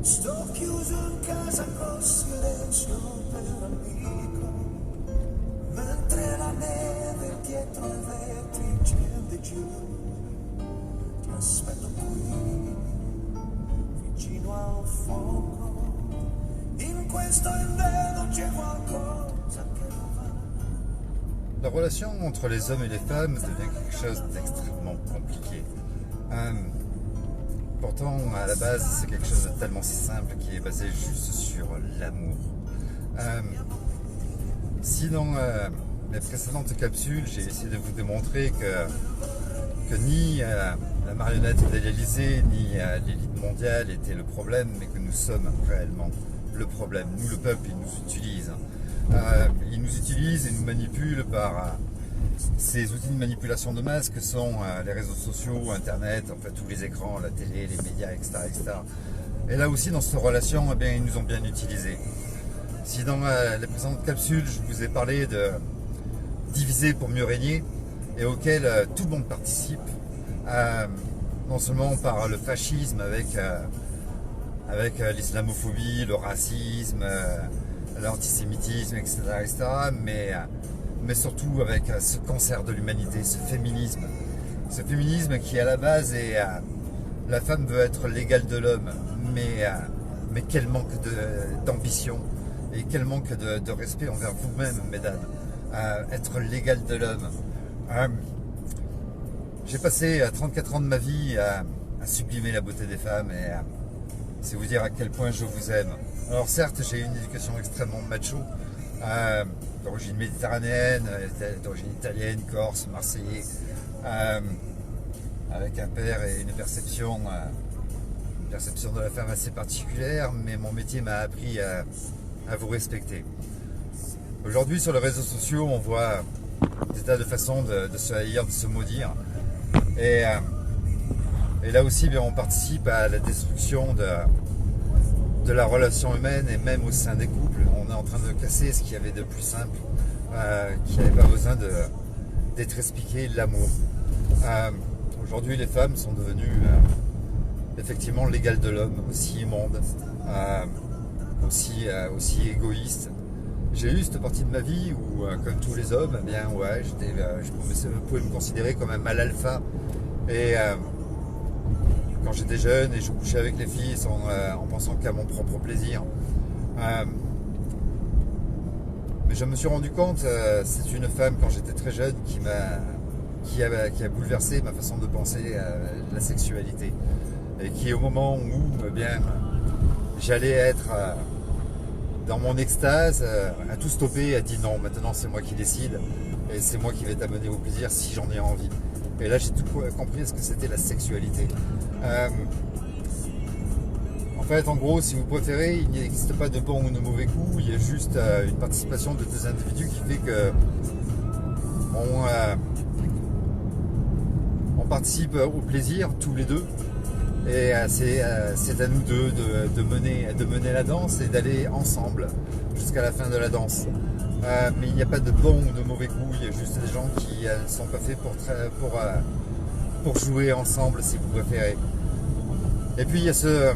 Sto chiuso in casa col silenzio per amico, mentre la neve dietro i vetri scende giù. Ti aspetto qui, vicino al fuoco, in questo inverno c'è qualcosa che non va. La relation entre les hommes et les femmes devient quelque chose d'extrêmement compliqué. Pourtant, à la base, c'est quelque chose de tellement simple qui est basé juste sur l'amour. Si dans mes précédentes capsules, j'ai essayé de vous démontrer que ni la marionnette de l'Élysée, ni l'élite mondiale étaient le problème, mais que nous sommes réellement le problème. Nous, le peuple, ils nous utilisent. Ils nous utilisent et nous manipulent par ces outils de manipulation de masse que sont les réseaux sociaux, Internet, enfin tous les écrans, la télé, les médias, etc. etc. Et là aussi, dans cette relation, eh bien, ils nous ont bien utilisés. Si dans les précédentes capsules, je vous ai parlé de diviser pour mieux régner, et auquel tout le monde participe, non seulement par le fascisme avec l'islamophobie, le racisme, l'antisémitisme, etc., etc., mais surtout avec ce cancer de l'humanité, ce féminisme qui à la base est la femme veut être l'égale de l'homme, mais quel manque d'ambition et quel manque de respect envers vous-même, mesdames, être l'égale de l'homme. J'ai passé 34 ans de ma vie à sublimer la beauté des femmes et c'est vous dire à quel point je vous aime. Alors certes, j'ai eu une éducation extrêmement macho, d'origine méditerranéenne, d'origine italienne, corse, marseillais, avec un père et une perception de la femme assez particulière, mais mon métier m'a appris à vous respecter. Aujourd'hui, sur les réseaux sociaux, on voit des tas de façons de se haïr, de se maudire, et là aussi, bien, on participe à la destruction de la relation humaine et même au sein des couples. On est en train de casser ce qu'il y avait de plus simple, qui n'avait pas besoin d'être expliqué, l'amour. Aujourd'hui, les femmes sont devenues effectivement l'égal de l'homme, aussi immonde, aussi égoïste. J'ai eu cette partie de ma vie où, comme tous les hommes, eh bien, ouais, je pouvais me considérer comme un mâle alpha. Et quand j'étais jeune et je couchais avec les filles en pensant qu'à mon propre plaisir. Mais je me suis rendu compte, c'est une femme quand j'étais très jeune qui a bouleversé ma façon de penser à la sexualité. Et qui au moment où eh bien, j'allais être dans mon extase, a tout stoppé, a dit non, maintenant c'est moi qui décide et c'est moi qui vais t'amener au plaisir si j'en ai envie. Et là j'ai tout compris ce que c'était la sexualité. En fait, en gros, si vous préférez, il n'existe pas de bon ou de mauvais coup, il y a juste une participation de deux individus qui fait que on participe au plaisir tous les deux. Et c'est à nous deux de mener la danse et d'aller ensemble jusqu'à la fin de la danse. Mais il n'y a pas de bon ou de mauvais coup, il y a juste des gens qui ne sont pas faits pour jouer ensemble, si vous préférez. Et puis il y a cette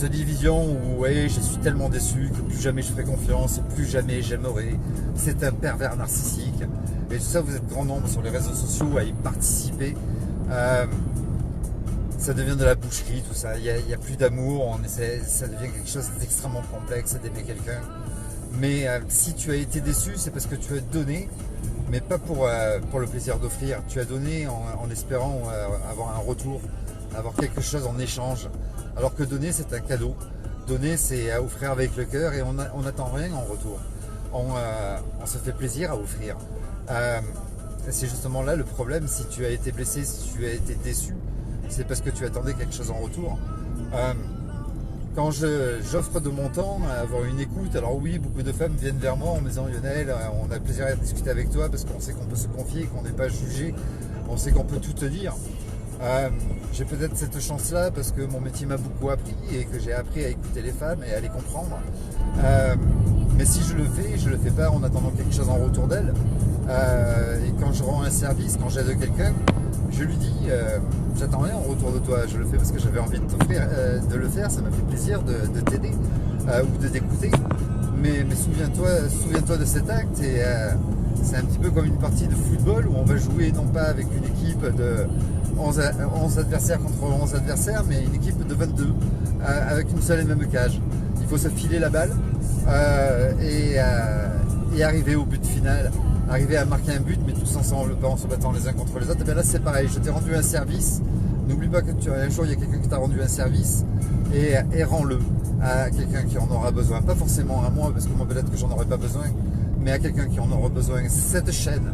division où ouais, je suis tellement déçu que plus jamais je ferai confiance, plus jamais j'aimerai. C'est un pervers narcissique. Et tout ça, vous êtes grand nombre sur les réseaux sociaux à y participer. Ça devient de la boucherie, tout ça. Il y a plus d'amour, ça devient quelque chose d'extrêmement complexe d'aimer quelqu'un. Mais si tu as été déçu, c'est parce que tu as donné, mais pas pour le plaisir d'offrir. Tu as donné en espérant avoir un retour, avoir quelque chose en échange. Alors que donner, c'est un cadeau. Donner, c'est à offrir avec le cœur et on n'attend rien en retour. On se fait plaisir à offrir. C'est justement là le problème. Si tu as été blessé, si tu as été déçu, c'est parce que tu attendais quelque chose en retour. Quand j'offre de mon temps à avoir une écoute, alors oui, beaucoup de femmes viennent vers moi en me disant Lionel, on a plaisir à discuter avec toi parce qu'on sait qu'on peut se confier, qu'on n'est pas jugé, on sait qu'on peut tout te dire. J'ai peut-être cette chance-là parce que mon métier m'a beaucoup appris et que j'ai appris à écouter les femmes et à les comprendre. Mais si je le fais pas en attendant quelque chose en retour d'elles. Et quand je rends un service, quand j'aide quelqu'un, je lui dis, j'attends rien en retour de toi, je le fais parce que j'avais envie de t'offrir, de le faire, ça m'a fait plaisir de t'aider ou de t'écouter. Mais souviens-toi de cet acte et c'est un petit peu comme une partie de football où on va jouer non pas avec une équipe de 11 adversaires contre 11 adversaires, mais une équipe de 22 avec une seule et même cage. Il faut se filer la balle et arriver au but final, arriver à marquer un but, mais tous ensemble, pas en se battant les uns contre les autres. Et bien là c'est pareil, je t'ai rendu un service. N'oublie pas que un jour il y a quelqu'un qui t'a rendu un service et rends-le à quelqu'un qui en aura besoin. Pas forcément à moi, parce que moi peut-être que j'en aurais pas besoin, mais à quelqu'un qui en aura besoin. Cette chaîne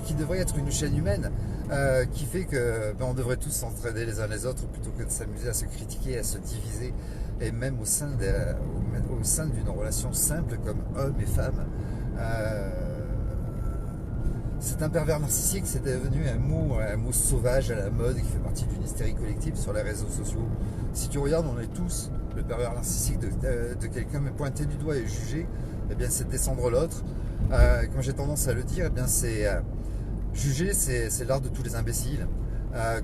qui devrait être une chaîne humaine, qui fait que on devrait tous s'entraider les uns les autres plutôt que de s'amuser à se critiquer, à se diviser, et même au sein d'une relation simple comme homme et femme. C'est un pervers narcissique, c'est devenu un mot sauvage à la mode qui fait partie d'une hystérie collective sur les réseaux sociaux. Si tu regardes, on est tous le pervers narcissique de quelqu'un, mais pointer du doigt et juger, eh bien c'est descendre l'autre. Comme j'ai tendance à le dire, eh bien juger, c'est l'art de tous les imbéciles.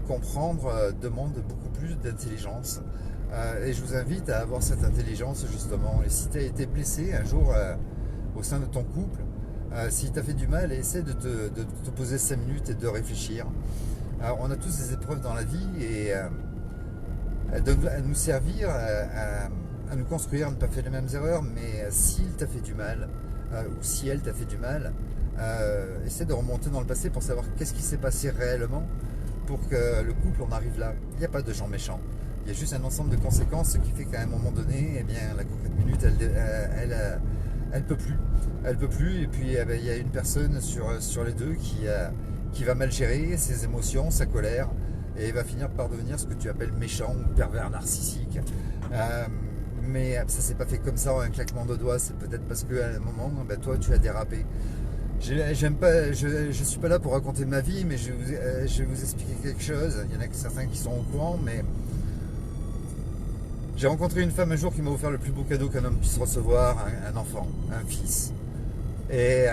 Comprendre demande beaucoup plus d'intelligence. Et je vous invite à avoir cette intelligence justement. Et si tu as été blessé un jour au sein de ton couple, si tu as fait du mal, essaie de te poser 5 minutes et de réfléchir. On a tous des épreuves dans la vie et elles doivent nous servir à nous construire, à ne pas faire les mêmes erreurs, mais s'il t'a fait du mal, ou si elle t'a fait du mal, essaie de remonter dans le passé pour savoir qu'est-ce qui s'est passé réellement pour que le couple en arrive là. Il n'y a pas de gens méchants. Il y a juste un ensemble de conséquences qui fait qu'à un moment donné, eh bien, la coquette minute, elle peut plus. Elle peut plus, et puis eh bien, il y a une personne sur les deux qui va mal gérer ses émotions, sa colère, et va finir par devenir ce que tu appelles méchant ou pervers narcissique. Mais ça s'est pas fait comme ça en un claquement de doigts, c'est peut-être parce qu'à un moment, ben, toi tu as dérapé. Je suis pas là pour raconter ma vie, mais je vais vous expliquer quelque chose. Il y en a certains qui sont au courant, mais j'ai rencontré une femme un jour qui m'a offert le plus beau cadeau qu'un homme puisse recevoir, un enfant, un fils. Et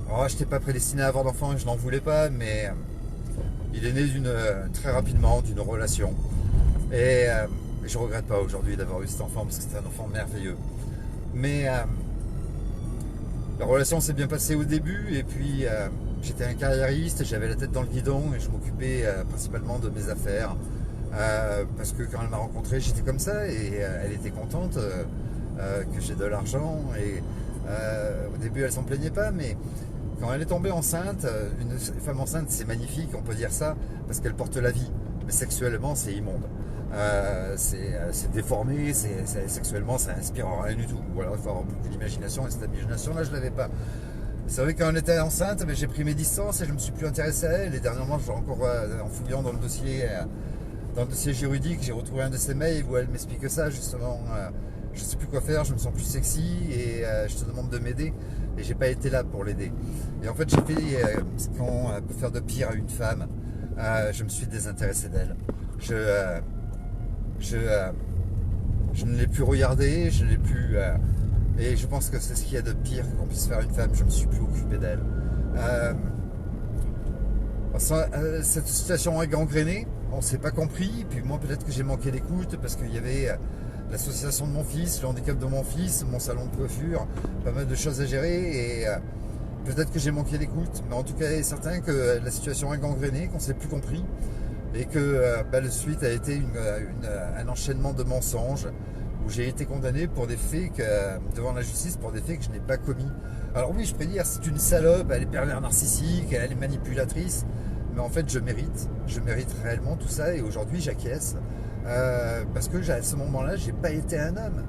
je n'étais pas prédestiné à avoir d'enfant et je n'en voulais pas, mais il est né très rapidement d'une relation. Et je ne regrette pas aujourd'hui d'avoir eu cet enfant parce que c'était un enfant merveilleux. Mais la relation s'est bien passée au début et puis j'étais un carriériste, j'avais la tête dans le guidon et je m'occupais principalement de mes affaires. Parce que quand elle m'a rencontré, j'étais comme ça et elle était contente que j'ai de l'argent. Et au début, elle s'en plaignait pas, mais quand elle est tombée enceinte, une femme enceinte, c'est magnifique, on peut dire ça, parce qu'elle porte la vie. Mais sexuellement, c'est immonde. C'est déformé, sexuellement, ça inspire rien du tout. Voilà, il faut avoir beaucoup d'imagination et cette imagination-là, je l'avais pas. C'est vrai que quand elle était enceinte, j'ai pris mes distances et je me suis plus intéressé à elle. Et dernièrement, je l'ai encore en fouillant dans le dossier juridique, j'ai retrouvé un de ses mails où elle m'explique ça justement. Je sais plus quoi faire, je me sens plus sexy et je te demande de m'aider. Et j'ai pas été là pour l'aider. Et en fait, j'ai fait ce qu'on peut faire de pire à une femme. Je me suis désintéressé d'elle. Je ne l'ai plus regardée, je ne l'ai plus. Et je pense que c'est ce qu'il y a de pire qu'on puisse faire à une femme. Je me suis plus occupé d'elle. Cette situation est gangrénée. On ne s'est pas compris, puis moi peut-être que j'ai manqué d'écoute parce qu'il y avait l'association de mon fils, le handicap de mon fils, mon salon de coiffure, pas mal de choses à gérer et peut-être que j'ai manqué d'écoute, mais en tout cas il est certain que la situation est gangrénée, qu'on ne s'est plus compris et que la suite a été un enchaînement de mensonges où j'ai été condamné pour des faits devant la justice pour des faits que je n'ai pas commis. Alors oui, je peux dire c'est une salope, elle est pervers narcissique, elle est manipulatrice. Mais en fait, je mérite réellement tout ça et aujourd'hui, j'acquiesce parce que à ce moment-là, j'ai pas été un homme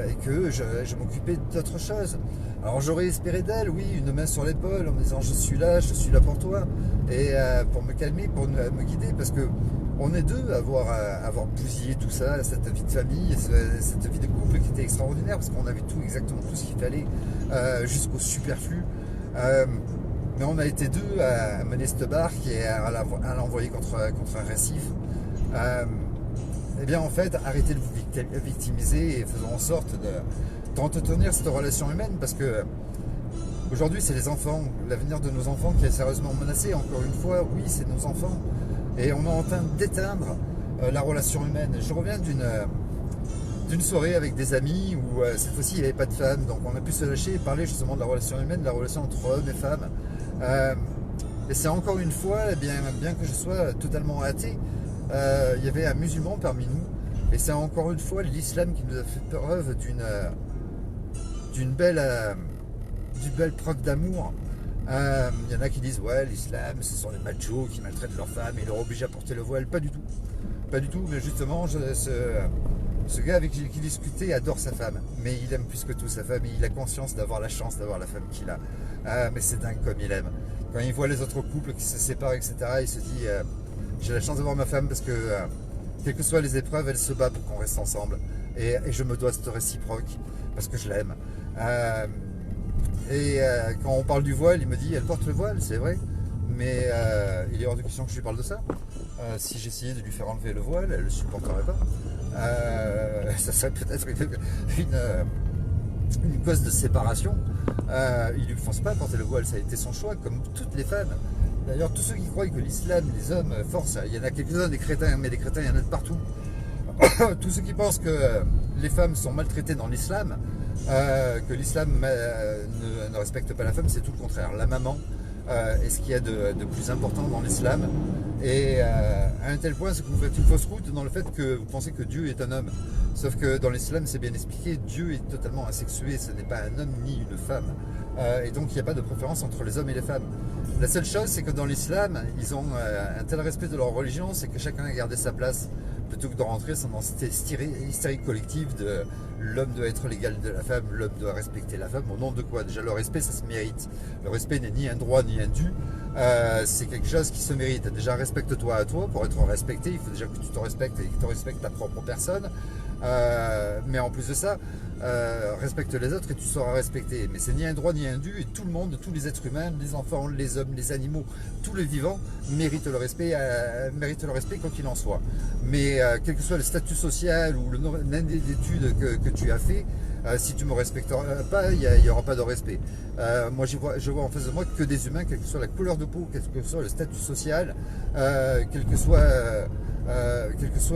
et que je m'occupais d'autre chose. Alors j'aurais espéré d'elle, oui, une main sur l'épaule en me disant je suis là pour toi et pour me calmer, pour me guider parce que on est deux à avoir bousillé tout ça, cette vie de famille, cette vie de couple qui était extraordinaire parce qu'on avait exactement tout ce qu'il fallait jusqu'au superflu. Mais on a été deux à mener cette barque et à l'envoyer contre un récif. Eh bien en fait, arrêtez de vous victimiser et faisons en sorte d'entretenir cette relation humaine parce que Aujourd'hui, c'est les enfants, l'avenir de nos enfants qui est sérieusement menacé. Encore une fois, oui, c'est nos enfants. Et on est en train d'éteindre la relation humaine. Je reviens d'une soirée avec des amis où cette fois-ci il n'y avait pas de femmes, donc on a pu se lâcher et parler justement de la relation humaine, de la relation entre hommes et femmes. Et c'est encore une fois, eh bien que je sois totalement athée, il y avait un musulman parmi nous. Et c'est encore une fois l'islam qui nous a fait preuve d'une belle preuve d'amour. Il y en a qui disent ouais, l'islam ce sont les machos qui maltraitent leurs femmes et leur obligent à porter le voile. Pas du tout. Pas du tout, mais justement ce gars avec qui discutait adore sa femme, mais il aime plus que tout sa femme et il a conscience d'avoir la chance d'avoir la femme qu'il a. Mais c'est dingue comme il aime. Quand il voit les autres couples qui se séparent, etc., il se dit j'ai la chance d'avoir ma femme parce que quelles que soient les épreuves, elle se bat pour qu'on reste ensemble. Et je me dois cette réciproque parce que je l'aime. Quand on parle du voile, il me dit elle porte le voile, c'est vrai, mais il est hors de question que je lui parle de ça. Si j'essayais de lui faire enlever le voile, elle ne le supporterait pas. Ça serait peut-être une cause de séparation. Il ne lui force pas à porter le voile, ça a été son choix, comme toutes les femmes. D'ailleurs, tous ceux qui croient que l'islam, les hommes forcent, il y en a quelques-uns des crétins, mais des crétins, il y en a de partout. Tous ceux qui pensent que les femmes sont maltraitées dans l'islam, que l'islam ne respecte pas la femme, c'est tout le contraire. La maman est ce qu'il y a de plus important dans l'islam. Et à un tel point, c'est que vous faites une fausse route dans le fait que vous pensez que Dieu est un homme. Sauf que dans l'islam, c'est bien expliqué, Dieu est totalement asexué, ce n'est pas un homme ni une femme. Et donc il n'y a pas de préférence entre les hommes et les femmes. La seule chose, c'est que dans l'islam, ils ont un tel respect de leur religion, c'est que chacun a gardé sa place, plutôt que de rentrer dans cette hystérie collective de l'homme doit être l'égal de la femme, l'homme doit respecter la femme. Au nom de quoi? Déjà, le respect, ça se mérite. Le respect n'est ni un droit ni un dû, c'est quelque chose qui se mérite. Déjà, respecte-toi à toi. Pour être respecté, il faut déjà que tu te respectes et que tu respectes ta propre personne. Mais en plus de ça, respecte les autres et tu seras respecté. Mais c'est ni un droit ni un dû, et tout le monde, tous les êtres humains, les enfants, les hommes, les animaux, tous les vivants méritent le respect quoi qu'il en soit. Mais quel que soit le statut social ou le nombre d'études que tu as fait, si tu ne me respecteras pas, il n'y aura pas de respect. Moi je vois en face de moi que des humains, quelle que soit la couleur de peau, quel que soit le statut social, quel que soit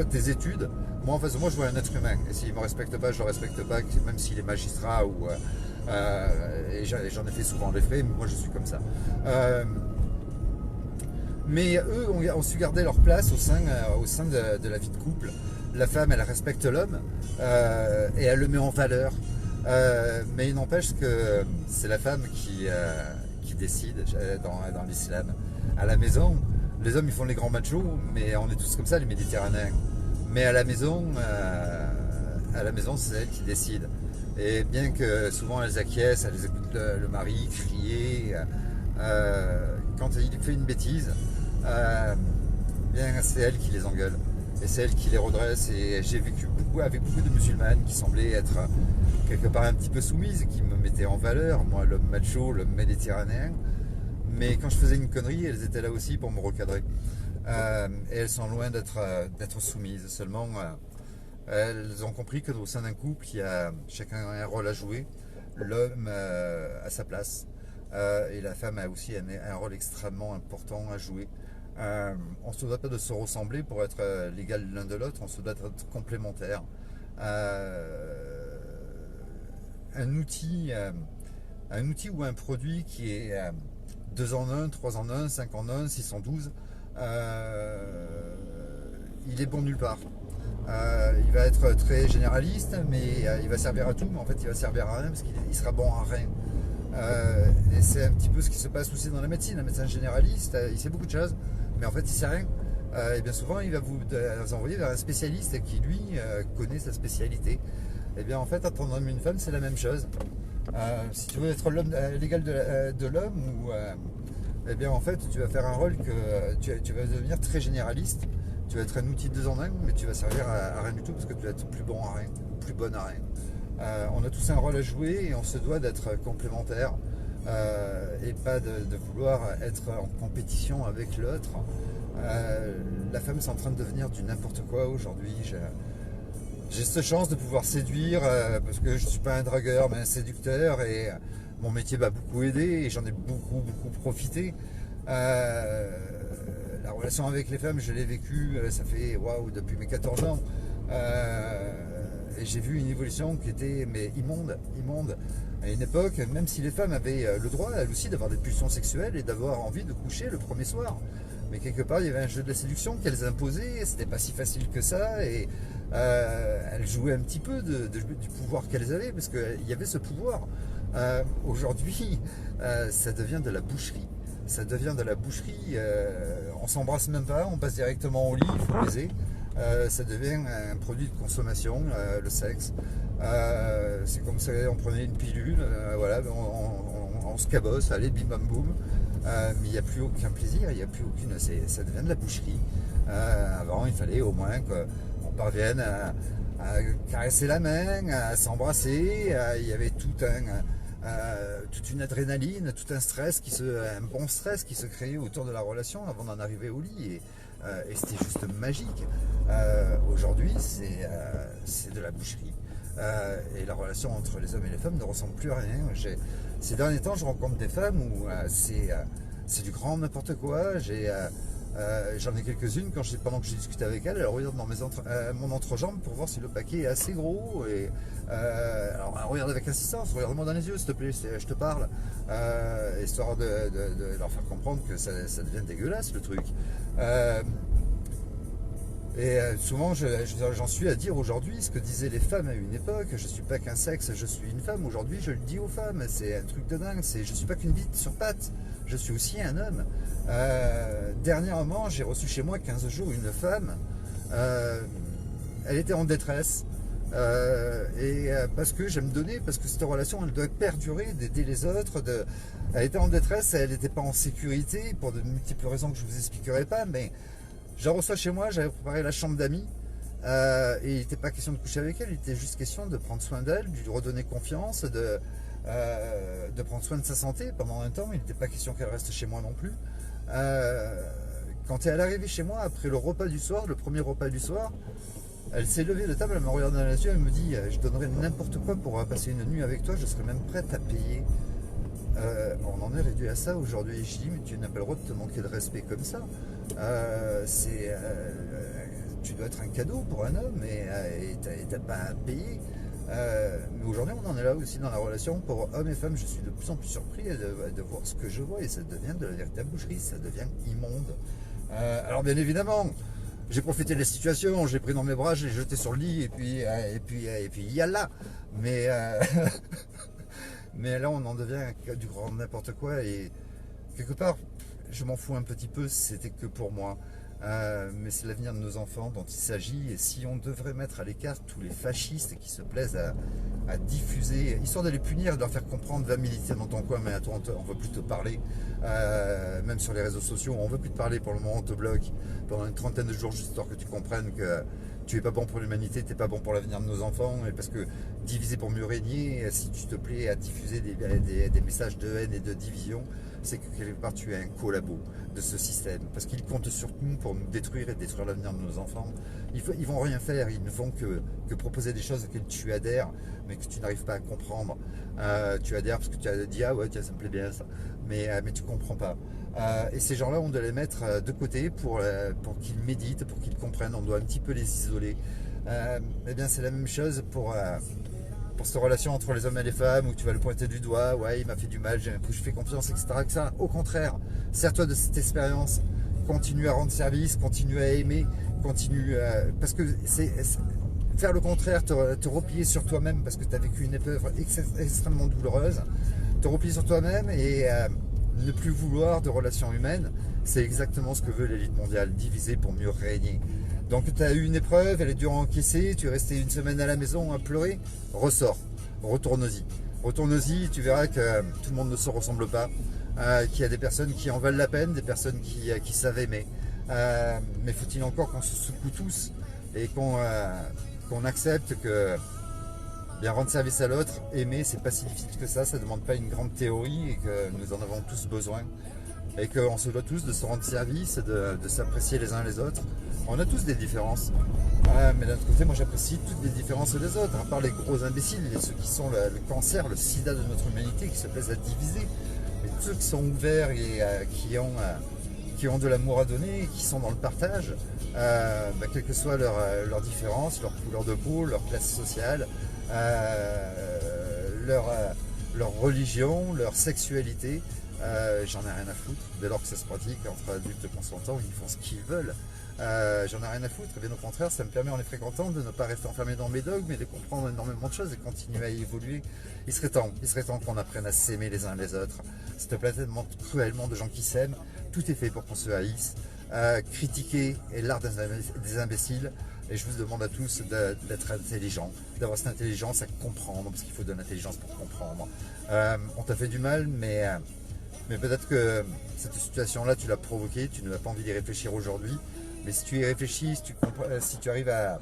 tes études. Moi, en face de moi, je vois un être humain. Et s'il ne me respecte pas, je ne le respecte pas, même s'il est magistrat. Et j'en ai fait souvent les frais, mais moi, je suis comme ça. Mais eux ont su garder leur place au sein de la vie de couple. La femme, elle respecte l'homme et elle le met en valeur. Mais il n'empêche que c'est la femme qui décide dans l'islam. À la maison, les hommes, ils font les grands machos, mais on est tous comme ça, les Méditerranéens. Mais à la maison, c'est elle qui décide. Et bien que souvent elles acquiescent, elles écoutent le mari crier, quand il fait une bêtise, bien c'est elle qui les engueule. Et c'est elle qui les redresse. Et j'ai vécu avec beaucoup de musulmanes qui semblaient être quelque part un petit peu soumises, qui me mettaient en valeur, moi l'homme macho, l'homme méditerranéen. Mais quand je faisais une connerie, elles étaient là aussi pour me recadrer. Et elles sont loin d'être soumises. Seulement, elles ont compris qu'au sein d'un couple, chacun a un rôle à jouer. L'homme a sa place et la femme a aussi un rôle extrêmement important à jouer. On ne se doit pas de se ressembler pour être l'égal l'un de l'autre, on se doit être complémentaires. Un outil ou un produit qui est 2 en 1, 3 en 1, 5 en 1, 6 en 12, il est bon nulle part. Il va être très généraliste, mais il va servir à tout, mais en fait il va servir à rien parce qu'il sera bon à rien. Et c'est un petit peu ce qui se passe aussi dans la médecine. Un médecin généraliste, il sait beaucoup de choses, mais en fait il sait rien. Et bien souvent il va vous envoyer vers un spécialiste qui lui connaît sa spécialité. Et bien en fait entre un homme et une femme c'est la même chose. Si tu veux être l'égal de l'homme, eh bien en fait tu vas faire un rôle que tu vas devenir très généraliste. Tu vas être un outil de 2 en 1, mais tu vas servir à rien du tout parce que tu vas être plus bon à rien, plus bonne à rien. On a tous un rôle à jouer et on se doit d'être complémentaires et pas de vouloir être en compétition avec l'autre. La femme c'est en train de devenir du n'importe quoi aujourd'hui. J'ai cette chance de pouvoir séduire parce que je ne suis pas un dragueur mais un séducteur et mon métier m'a beaucoup aidé et j'en ai beaucoup profité. La relation avec les femmes, je l'ai vécue, ça fait waouh, depuis mes 14 ans. Et j'ai vu une évolution qui était mais immonde. À une époque, même si les femmes avaient le droit, elles aussi, d'avoir des pulsions sexuelles et d'avoir envie de coucher le premier soir. Mais quelque part, il y avait un jeu de la séduction qu'elles imposaient, c'était pas si facile que ça, et elles jouaient un petit peu du pouvoir qu'elles avaient, parce qu'il y avait ce pouvoir. Aujourd'hui, ça devient de la boucherie. Ça devient de la boucherie, on s'embrasse même pas, on passe directement au lit, il faut baiser. Ça devient un produit de consommation, le sexe. C'est comme si on prenait une pilule, voilà, on se cabosse, allez, bim bam boum. Mais il n'y a plus aucun plaisir, il n'y a plus aucune. Ça devient de la boucherie. Avant, il fallait au moins qu'on parvienne à caresser la main, à s'embrasser. Il y avait toute une adrénaline, tout un stress, un bon stress qui se créait autour de la relation avant d'en arriver au lit. Et c'était juste magique. Aujourd'hui, c'est de la boucherie. Et la relation entre les hommes et les femmes ne ressemble plus à rien. Ces derniers temps, je rencontre des femmes où c'est du grand n'importe quoi. J'en ai quelques-unes, pendant que j'ai discuté avec elles regardent dans mon entrejambe pour voir si le paquet est assez gros. Alors elle regarde avec insistance, regarde-moi dans les yeux s'il te plaît, je te parle. Histoire de leur faire comprendre que ça devient dégueulasse le truc. Souvent, j'en suis à dire aujourd'hui ce que disaient les femmes à une époque. Je suis pas qu'un sexe, je suis une femme. Aujourd'hui, je le dis aux femmes. C'est un truc de dingue. Je suis pas qu'une bite sur pattes. Je suis aussi un homme. Dernièrement, j'ai reçu chez moi 15 jours une femme. Elle était en détresse. Parce que j'aime donner, parce que cette relation, elle doit perdurer, d'aider les autres. Elle était en détresse, elle n'était pas en sécurité pour de multiples raisons que je vous expliquerai pas, mais je la reçois chez moi, j'avais préparé la chambre d'amis, et il n'était pas question de coucher avec elle, il était juste question de prendre soin d'elle, de lui redonner confiance, de prendre soin de sa santé pendant un temps. Il n'était pas question qu'elle reste chez moi non plus. Quand elle est arrivée chez moi après le repas du soir, le premier repas du soir, elle s'est levée de table, elle m'a regardé dans les yeux, elle me dit je donnerais n'importe quoi pour passer une nuit avec toi, je serais même prête à payer. On en est réduit à ça aujourd'hui. Je dis mais tu n'as pas le droit de te manquer de respect comme ça. Tu dois être un cadeau pour un homme et t'as pas à payer. Mais aujourd'hui on en est là aussi dans la relation pour hommes et femmes. Je suis de plus en plus surpris de voir ce que je vois et ça devient de la véritable boucherie, ça devient immonde. Alors bien évidemment, j'ai profité de la situation, j'ai pris dans mes bras, je l'ai jeté sur le lit et puis yallah. Mais mais là on en devient du grand n'importe quoi et quelque part je m'en fous un petit peu, c'était que pour moi. Mais c'est l'avenir de nos enfants dont il s'agit, et si on devrait mettre à l'écart tous les fascistes qui se plaisent à diffuser, histoire de les punir et de leur faire comprendre, va militer dans ton coin, mais à toi on ne veut plus te parler, même sur les réseaux sociaux, on ne veut plus te parler, pour le moment on te bloque pendant une trentaine de jours, juste histoire que tu comprennes que tu n'es pas bon pour l'humanité, tu n'es pas bon pour l'avenir de nos enfants, et parce que diviser pour mieux régner, si tu te plais à diffuser des messages de haine et de division, c'est que quelque part tu es un collabo de ce système, parce qu'ils comptent sur nous pour nous détruire et détruire l'avenir de nos enfants. Ils vont rien faire, ils ne font que proposer des choses auxquelles tu adhères, mais que tu n'arrives pas à comprendre. Tu adhères parce que tu as dit ah ouais tiens ça me plaît bien ça, mais tu comprends pas. Et ces gens-là, on doit les mettre de côté pour qu'ils méditent, pour qu'ils comprennent. On doit un petit peu les isoler. Eh bien, c'est la même chose pour cette relation entre les hommes et les femmes, où tu vas le pointer du doigt, ouais, il m'a fait du mal, je fais confiance, etc. Au contraire, sers-toi de cette expérience, continue à rendre service, continue à aimer, parce que c'est faire le contraire, te replier sur toi-même, parce que tu as vécu une épreuve extrêmement douloureuse, te replier sur toi-même et ne plus vouloir de relations humaines, c'est exactement ce que veut l'élite mondiale, diviser pour mieux régner. Donc tu as eu une épreuve, elle est dure à encaisser, tu es resté une semaine à la maison à pleurer, ressors, retourne-y, tu verras que tout le monde ne se ressemble pas, qu'il y a des personnes qui en valent la peine, des personnes qui savent aimer, mais faut-il encore qu'on se secoue tous et qu'on accepte que bien rendre service à l'autre, aimer, c'est pas si difficile que ça demande pas une grande théorie et que nous en avons tous besoin. et qu'on se doit tous de se rendre service, de s'apprécier les uns les autres. On a tous des différences, mais d'un autre côté, moi j'apprécie toutes les différences des autres, à part les gros imbéciles, ceux qui sont le cancer, le sida de notre humanité, qui se plaisent à diviser, mais tous ceux qui sont ouverts et qui ont de l'amour à donner, qui sont dans le partage, quelle que soit leur différence, leur couleur de peau, leur classe sociale, leur religion, leur sexualité, j'en ai rien à foutre. Dès lors que ça se pratique entre adultes consentants, ils font ce qu'ils veulent. J'en ai rien à foutre, et bien au contraire, ça me permet en les fréquentant de ne pas rester enfermé dans mes dogmes, mais de comprendre énormément de choses et continuer à évoluer. Il serait temps qu'on apprenne à s'aimer les uns les autres. Cette planète demande cruellement de gens qui s'aiment. Tout est fait pour qu'on se haïsse. Critiquer est l'art des imbéciles. Et je vous demande à tous d'être intelligents, d'avoir cette intelligence à comprendre, parce qu'il faut de l'intelligence pour comprendre. On t'a fait du mal, mais peut-être que cette situation-là, tu l'as provoquée, tu n'as pas envie d'y réfléchir aujourd'hui. Mais si tu y réfléchis, si tu arrives à